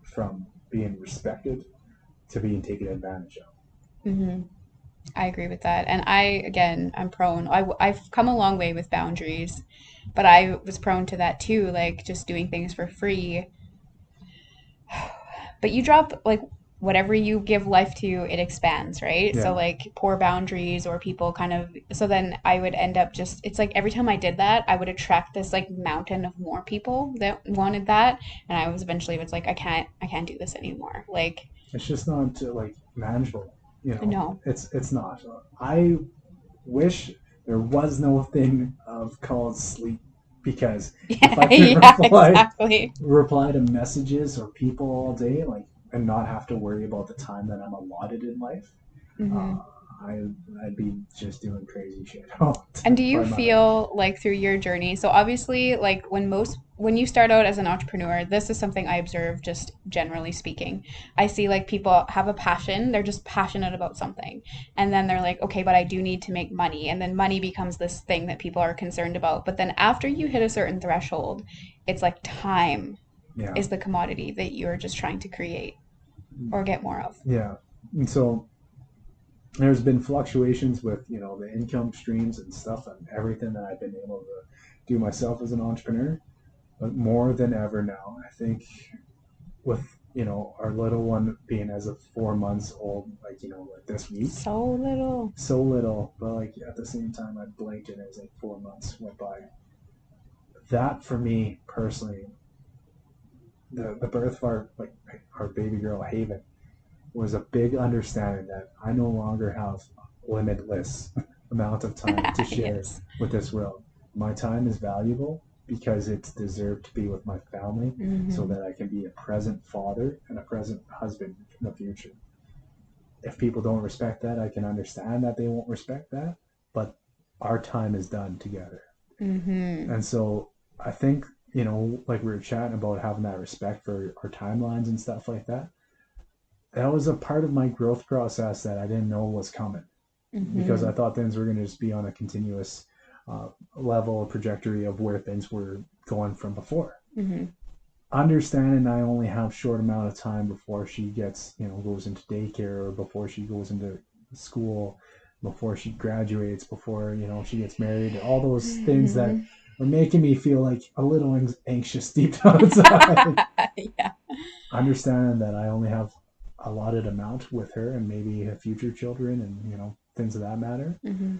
from being respected to being taken advantage of. Mm-hmm. I agree with that. And I'm prone. I've come a long way with boundaries, but I was prone to that too, like just doing things for free. But you drop like whatever you give life to, it expands, right? Yeah. So like poor boundaries or people kind of, so then I would end up just, it's like every time I did that, I would attract this like mountain of more people that wanted that. And I was eventually, it's like, I can't do this anymore. Like, it's just not like manageable. No. It's not. I wish there was no thing of called sleep because if I could reply to messages or people all day, like, and not have to worry about the time that I'm allotted in life, Mm-hmm. I'd be just doing crazy shit. And do you feel like through your journey, so obviously like when you start out as an entrepreneur, this is something I observe just generally speaking. I see like people have a passion, they're just passionate about something. And then they're like, okay, but I do need to make money. And then money becomes this thing that people are concerned about. But then after you hit a certain threshold, it's like time is the commodity that you're just trying to create or get more of. Yeah. And so there's been fluctuations with the income streams and stuff and everything that I've been able to do myself as an entrepreneur, but more than ever now I think with our little one being as of 4 months old, like like this week, So little, but like at the same time I blinked and it was like 4 months went by. That for me personally, the birth of our baby girl Haven was a big understanding that I no longer have limitless amount of time to share with this world. My time is valuable because it's deserved to be with my family, so that I can be a present father and a present husband in the future. If people don't respect that, I can understand that they won't respect that, but our time is done together. And so I think, like we were chatting about having that respect for our timelines and stuff like that. That was a part of my growth process that I didn't know was coming, because I thought things were going to just be on a continuous level or trajectory of where things were going from before. understanding I only have short amount of time before she gets, goes into daycare, or before she goes into school, before she graduates, before, she gets married, all those things that Mhm. are making me feel like a little anxious deep down inside. Yeah. Understanding that I only have allotted amount with her and maybe future children and, things of that matter, Hmm.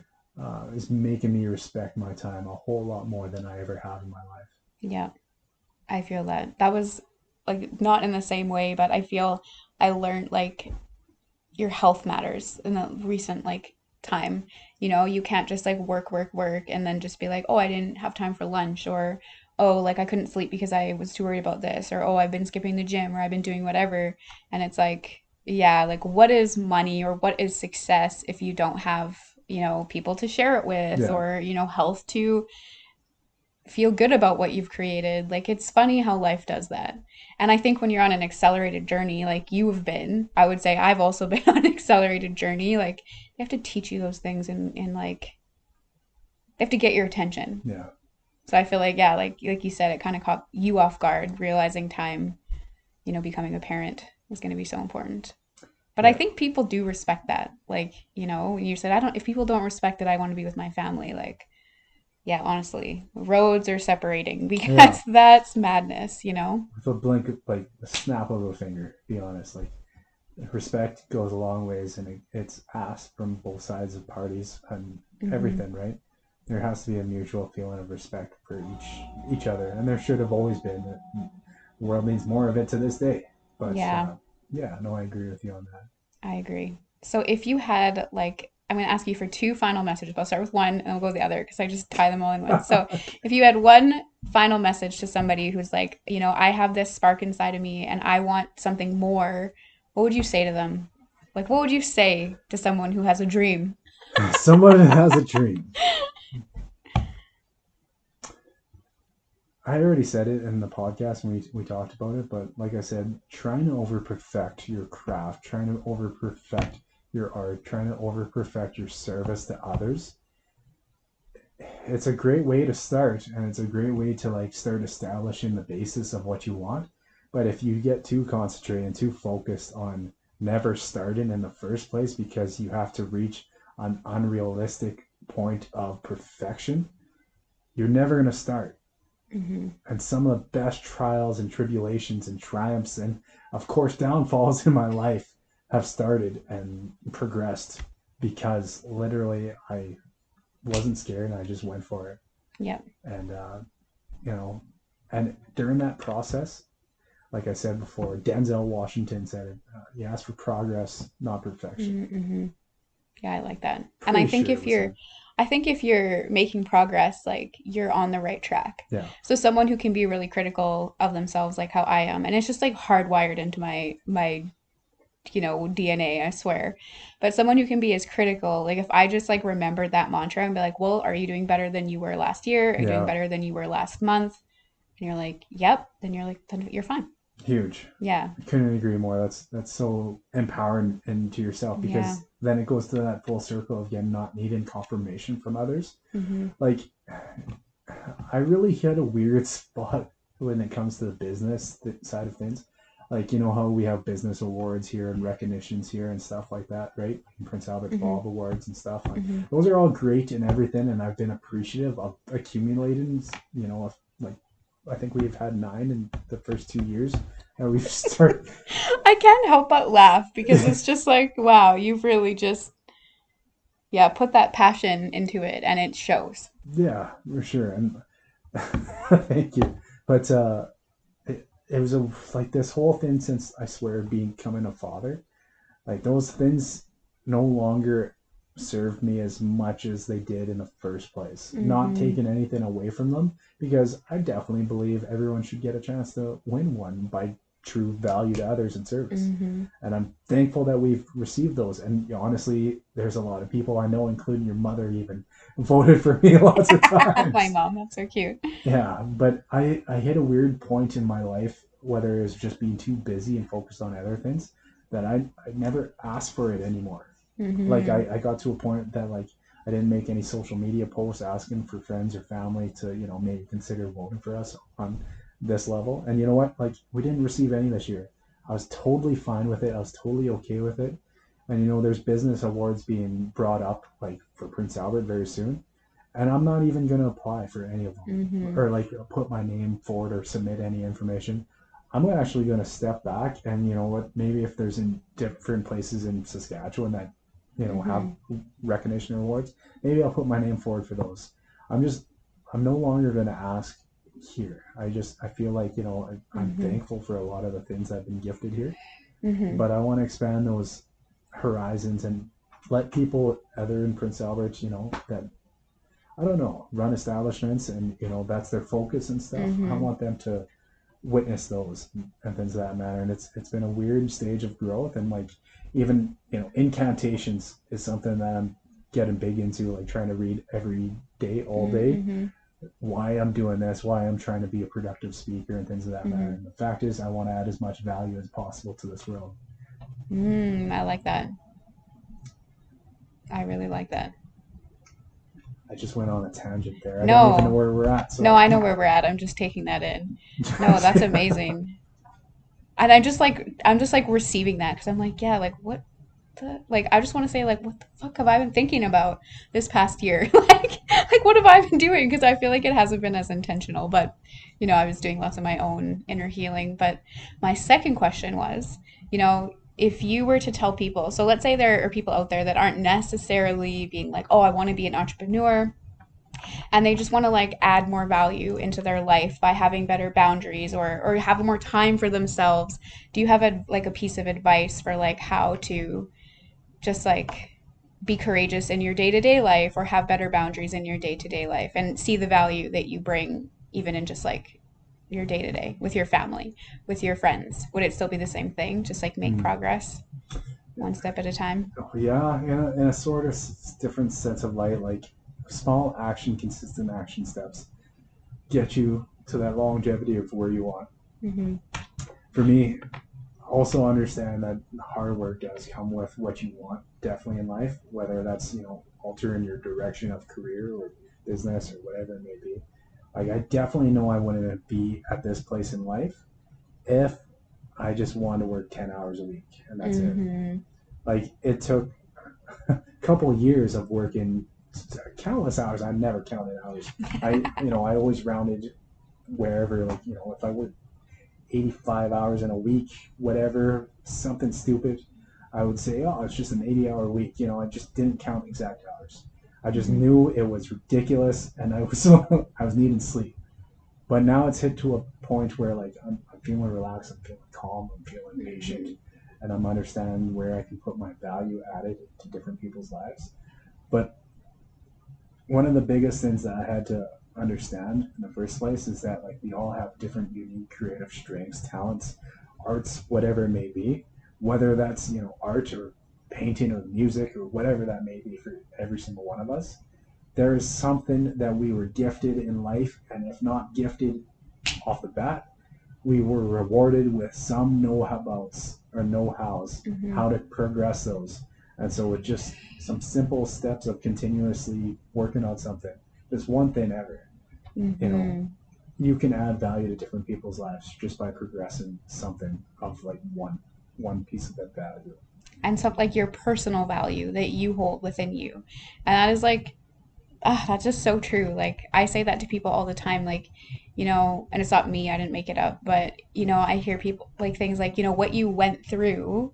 is making me respect my time a whole lot more than I ever have in my life. Yeah. I feel that. That was like not in the same way, but I feel I learned like your health matters in the recent like time. You can't just like work, work, work and then just be like, oh, I didn't have time for lunch, or oh, like I couldn't sleep because I was too worried about this, or oh, I've been skipping the gym, or I've been doing whatever. And it's like, yeah, like what is money or what is success if you don't have, people to share it with, Yeah. or, health to feel good about what you've created. Like it's funny how life does that. And I think when you're on an accelerated journey, like you have been, I would say I've also been on an accelerated journey. Like they have to teach you those things and like they have to get your attention. Yeah. So I feel like yeah, like you said, it kind of caught you off guard, realizing time, becoming a parent is going to be so important. But I Yeah. think people do respect that. Like, you said I don't if people don't respect it, I want to be with my family. Like yeah, honestly, roads are separating Yeah. because that's madness. With a blink, like a snap of a finger, be honest. Like, respect goes a long ways, and it's asked from both sides of parties and Hmm. everything, right? There has to be a mutual feeling of respect for each other, and there should have always been. The world needs more of it to this day. But Yeah, yeah, no, I agree with you on that. I agree. So if you had like, I'm going to ask you for two final messages, but I'll start with one and I'll go with the other because I just tie them all in one. So if you had one final message to somebody who's like, I have this spark inside of me and I want something more, what would you say to them? Like, what would you say to someone who has a dream? Someone has a dream. I already said it in the podcast when we talked about it, but like I said, trying to over perfect your craft, trying to over perfect your art, trying to over perfect your service to others, it's a great way to start, and it's a great way to like start establishing the basis of what you want. But if you get too concentrated and too focused on never starting in the first place because you have to reach an unrealistic point of perfection, you're never going to start. Hmm. And some of the best trials and tribulations and triumphs and, of course, downfalls in my life have started and progressed because literally I wasn't scared and I just went for it. Yep. And, you know, and during that process, like I said before, Denzel Washington said it, you ask for progress, not perfection. Mm-hmm. Yeah, I like that. And Pretty sure it was him. I think if you're making progress, like you're on the right track. Yeah. So someone who can be really critical of themselves, like how I am, and it's just like hardwired into my DNA, I swear. But someone who can be as critical, like if I just like remembered that mantra and be like, well, are you doing better than you were last year? Are you doing Yeah. better than you were last month? And you're like, yep. Then you're like, then you're fine. Huge. Yeah. I couldn't agree more. That's so empowering into yourself Yeah. because then it goes to that full circle of again not needing confirmation from others. Mm-hmm. Like I really hit a weird spot when it comes to the business side of things. Like how we have business awards here and recognitions here and stuff like that, right? Like Prince Albert Mm-hmm. Bob Awards and stuff. Like, Mm-hmm. those are all great and everything, and I've been appreciative of accumulating. Like I think we've had 9 in the first 2 years, and we've started. I can't help but laugh because it's just like, wow, you've really just, yeah, put that passion into it and it shows. Yeah, for sure, and thank you. But it was like this whole thing since I swear becoming a father. Like those things no longer served me as much as they did in the first place. Not Mm-hmm. taking anything away from them because I definitely believe everyone should get a chance to win one by true value to others and service. Mm-hmm. And I'm thankful that we've received those. And honestly, there's a lot of people I know, including your mother, even voted for me lots of My times. mom, that's so cute. Yeah, but I hit a weird point in my life, whether it was just being too busy and focused on other things, that I never asked for it anymore. Like Mm-hmm. I got to a point that like I didn't make any social media posts asking for friends or family to maybe consider voting for us on this level. And you know what? Like, we didn't receive any this year. I was totally fine with it. I was totally okay with it. And you know, there's business awards being brought up like for Prince Albert very soon. And I'm not even going to apply for any of them or like put my name forward or submit any information. I'm actually going to step back and, you know what, maybe if there's in different places in Saskatchewan that, you know, have recognition awards, maybe I'll put my name forward for those. I'm no longer going to ask here. I feel like, you know, I'm thankful for a lot of the things I've been gifted here, but I want to expand those horizons and let people other in Prince Albert, you know, that I don't know, run establishments and, you know, that's their focus and stuff. I want them to witness those and things of that matter. And it's been a weird stage of growth, and like even, you know, incantations is something that I'm getting big into, like trying to read every day, all day, why I'm doing this, why I'm trying to be a productive speaker and things of that matter. And the fact is I want to add as much value as possible to this world. I like that. I really like that. I just went on a tangent there. I don't even know No, where we're at. So no, I know where we're at. I'm just taking that in. No, that's amazing. And I'm just like receiving that because I'm like, yeah, like what the like I just want to say like what the fuck have I been thinking about this past year? Like what have I been doing? Because I feel like it hasn't been as intentional, but you know, I was doing lots of my own inner healing. But my second question was, you know, if you were to tell people, so let's say there are people out there that aren't necessarily being like, oh, I want to be an entrepreneur, and they just want to like add more value into their life by having better boundaries or have more time for themselves. Do you have a piece of advice for like how to just like be courageous in your day-to-day life or have better boundaries in your day-to-day life and see the value that you bring even in just like your day-to-day with your family, with your friends? Would it still be the same thing, just like make progress one step at a time? yeah, in a sort of different sense of light, like small action, consistent action steps get you to that longevity of where you want. For me, also understand that hard work does come with what you want definitely in life, whether that's, you know, altering your direction of career or business or whatever it may be. Like, I definitely know I wouldn't be at this place in life if I just wanted to work 10 hours a week and that's it. Like, it took a couple of years of working countless hours. I never counted hours. I always rounded wherever, like, you know, if I worked 85 hours in a week, whatever, something stupid, I would say, oh, it's just an 80-hour week. You know, I just didn't count exact hours. I just knew it was ridiculous, and I was I was needing sleep. But now it's hit to a point where like I'm feeling relaxed, I'm feeling calm, I'm feeling patient, and I'm understanding where I can put my value added to different people's lives. But one of the biggest things that I had to understand in the first place is that like we all have different unique creative strengths, talents, arts, whatever it may be, whether that's, you know, art or painting or music or whatever that may be for every single one of us. There is something that we were gifted in life, and if not gifted off the bat, we were rewarded with some know-hows or know-hows, how to progress those. And so with just some simple steps of continuously working on something, just one thing ever, you know, you can add value to different people's lives just by progressing something of like one piece of that value. And something like your personal value that you hold within you. And that is like, that's just so true. Like I say that to people all the time, like, you know, and it's not me, I didn't make it up, but you know, I hear people like things like, you know, what you went through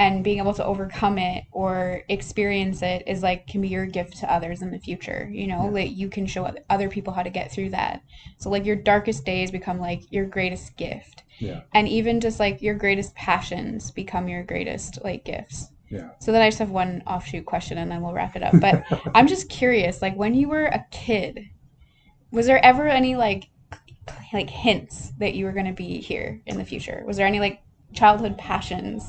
and being able to overcome it or experience it is like can be your gift to others in the future, you know, Yeah. like you can show other people how to get through that. So like your darkest days become like your greatest gift, Yeah. and even just like your greatest passions become your greatest like gifts. Yeah. So then I just have one offshoot question and then we'll wrap it up, but I'm just curious, like when you were a kid, was there ever any like hints that you were going to be here in the future? Was there any like childhood passions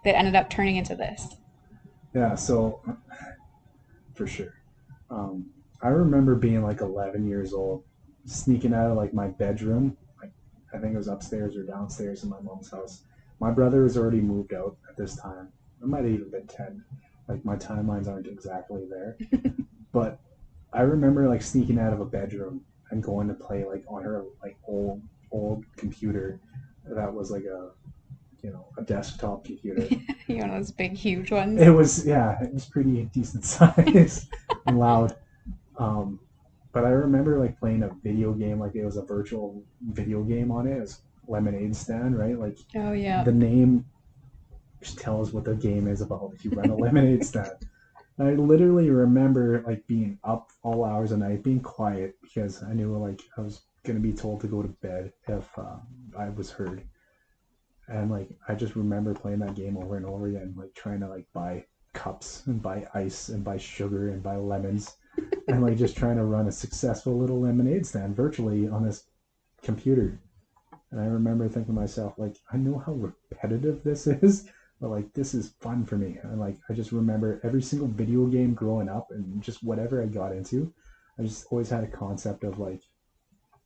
that ended up turning into this? Yeah. So for sure. I remember being like 11 years old, sneaking out of like my bedroom. Like, I think it was upstairs or downstairs in my mom's house. My brother was already moved out at this time. It might have even been 10. Like, my timelines aren't exactly there. But I remember like sneaking out of a bedroom and going to play like on her like old old computer that was like a desktop computer. You know, those big, huge ones. It was pretty decent size and loud. Um, but I remember like playing a video game, like it was a virtual video game on it. It was Lemonade Stand, right? Like Oh, yeah. the name tells what the game is about. You run a lemonade stand. And I literally remember like being up all hours of the night, being quiet because I knew like I was gonna be told to go to bed if I was heard. And like I just remember playing that game over and over again, like trying to like buy cups and buy ice and buy sugar and buy lemons, and like just trying to run a successful little lemonade stand virtually on this computer. And I remember thinking to myself, like, I know how repetitive this is, but like this is fun for me. And like I just remember every single video game growing up and just whatever I got into, I just always had a concept of like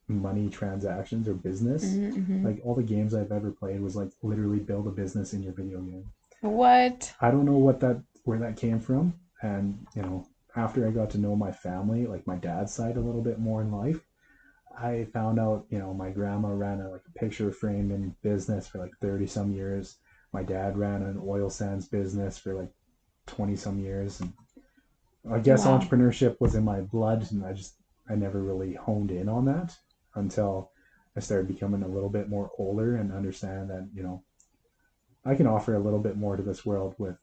money transactions or business. Mm-hmm. Like all the games I've ever played was like literally build a business in your video game. What? I don't know where that came from. And after I got to know my family, like my dad's side a little bit more in life, I found out, my grandma ran like a picture framing business for like 30 some years. My dad ran an oil sands business for like 20 some years. And I guess Wow. entrepreneurship was in my blood, and I never really honed in on that until I started becoming a little bit more older and understand that, I can offer a little bit more to this world with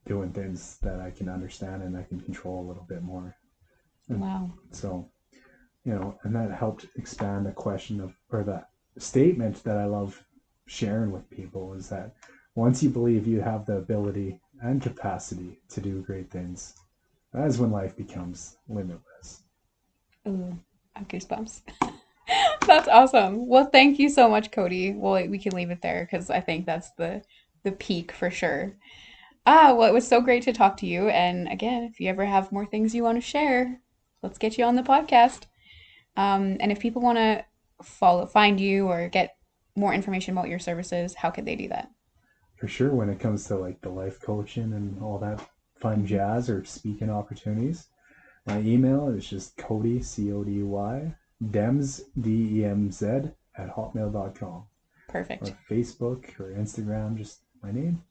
doing things that I can understand and I can control a little bit more. And Wow. so, and that helped expand the question of, or the statement that I love sharing with people is that once you believe you have the ability and capacity to do great things, that is when life becomes limitless. Ooh, I have goosebumps. That's awesome. Well, thank you so much, Cody. Well, we can leave it there because I think that's the peak for sure. Well, it was so great to talk to you. And again, if you ever have more things you want to share, let's get you on the podcast. And if people want to find you or get more information about your services, how could they do that? For sure, when it comes to like the life coaching and all that fun Mhm. jazz or speaking opportunities, my email is just Cody, Cody, Dems, Demz at hotmail.com. Perfect. Or Facebook or Instagram, just my name.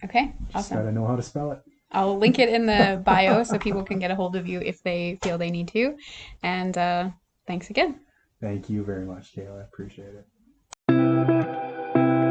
Okay, Just got awesome. to know how to spell it. I'll link it in the bio so people can get a hold of you if they feel they need to. And thanks again. Thank you very much, Kayla. I appreciate it.